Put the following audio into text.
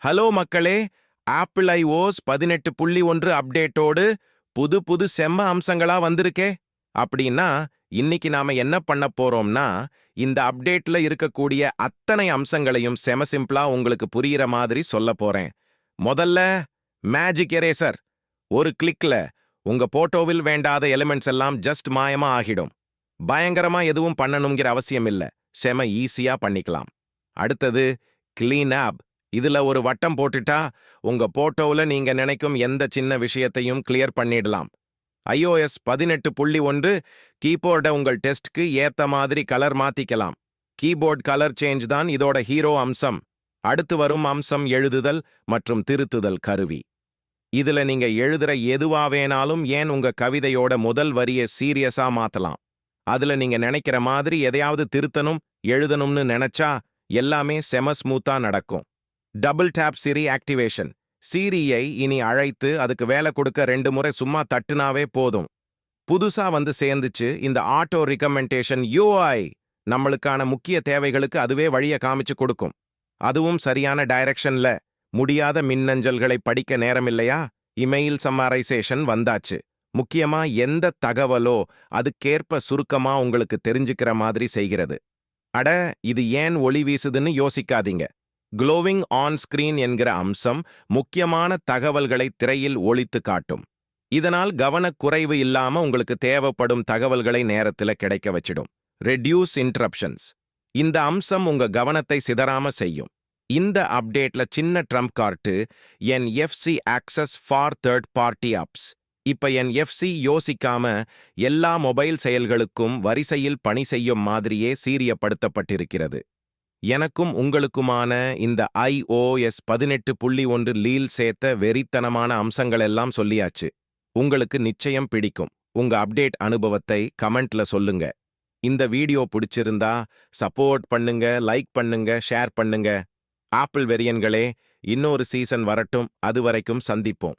Hello மக்களே, apple iOS 18.1 அப்டேட்டோடு புது செம்ம அம்சங்களா வந்திருக்கே. அப்படின்னா இன்னைக்கு நாம என்ன பண்ண போறோம்னா, இந்த அப்டேட்ல இருக்கக்கூடிய அத்தனை அம்சங்களையும் செம சிம்பிளா உங்களுக்கு புரியிற மாதிரி சொல்ல போறேன். முதல்ல மேஜிக் எரேசர். ஒரு கிளிக்ல உங்க போட்டோவில் வேண்டாத எலிமெண்ட்ஸ் எல்லாம் ஜஸ்ட் மாயமா ஆகிடும். பயங்கரமா எதுவும் பண்ணணுங்கிற அவசியம் இல்ல. செம ஈஸியா பண்ணிக்கலாம். அடுத்தது கிளீன் ஆப். இதுல ஒரு வட்டம் போட்டுட்டா உங்க போட்டோவுல நீங்க நினைக்கும் எந்த சின்ன விஷயத்தையும் கிளியர் பண்ணிடலாம். iOS 18.1 கீபோர்டை உங்கள் டெஸ்ட்க்கு ஏத்த மாதிரி கலர் மாத்திக்கலாம். கீபோர்ட் கலர் சேஞ்ச் தான் இதோட ஹீரோ அம்சம். அடுத்து வரும் அம்சம் எழுதுதல் மற்றும் திருத்துதல் கருவி. இதுல நீங்க எழுதுற எதுவா வேணாலும், ஏன் உங்க கவிதையோட முதல் வரியை சீரியஸா மாத்தலாம். அதுல நீங்க நினைக்கிற மாதிரி எதையாவது திருத்தணும் எழுதணும்னு நினைச்சா எல்லாமே செம ஸ்மூத்தா நடக்கும். டபுள் டேப் சிரி ஆக்டிவேஷன். சீரியை இனி அழைத்து அதுக்கு வேலை கொடுக்க 2 முறை சும்மா தட்டுனாவே போதும். புதுசா வந்து சேர்ந்துச்சு இந்த ஆட்டோ ரிகமெண்டேஷன் யூஐ. நம்மளுக்கான முக்கிய தேவைகளுக்கு அதுவே வழிய காமிச்சு கொடுக்கும். அதுவும் சரியான டைரக்ஷன்ல. முடியாத மின்னஞ்சல்களை படிக்க நேரமில்லையா? இமெயில் சம்மரைசேஷன் வந்தாச்சு. முக்கியமா எந்த தகவலோ அதுக்கேற்ப சுருக்கமா உங்களுக்கு தெரிஞ்சுக்கிற மாதிரி செய்கிறது. அட, இது ஏன் ஒளி வீசுதுன்னு யோசிக்காதீங்க. க்ளோவிங் ஆன் ஸ்கிரீன் என்கிற அம்சம் முக்கியமான தகவல்களை திரையில் ஒளித்து காட்டும். இதனால் கவனக்குறைவு இல்லாம உங்களுக்கு தேவைப்படும் தகவல்களை நேரத்துல கிடைக்க வச்சிடும். Reduce interruptions. இந்த அம்சம் உங்க கவனத்தை சிதறாம செய்யும். இந்த அப்டேட்ல சின்ன Trump card NFC access for third party apps. இப்ப NFC யோசிக்காம எல்லா மொபைல் செயல்களுக்கும் வரிசையில் பணி செய்யும் மாதிரியே சீரியப்படுத்தப்பட்டிருக்கிறது. எனக்கும் உங்களுக்குமான இந்த iOS 18.1 லீல் சேர்த்த வெறித்தனமான அம்சங்கள் எல்லாம் சொல்லியாச்சு. உங்களுக்கு நிச்சயம் பிடிக்கும். உங்க அப்டேட் அனுபவத்தை கமெண்ட்ல சொல்லுங்க. இந்த வீடியோ பிடிச்சிருந்தா சப்போர்ட் பண்ணுங்க, லைக் பண்ணுங்க, ஷேர் பண்ணுங்க. ஆப்பிள் வெறியன்களே, இன்னொரு சீசன் வரட்டும். அதுவரைக்கும் சந்திப்போம்.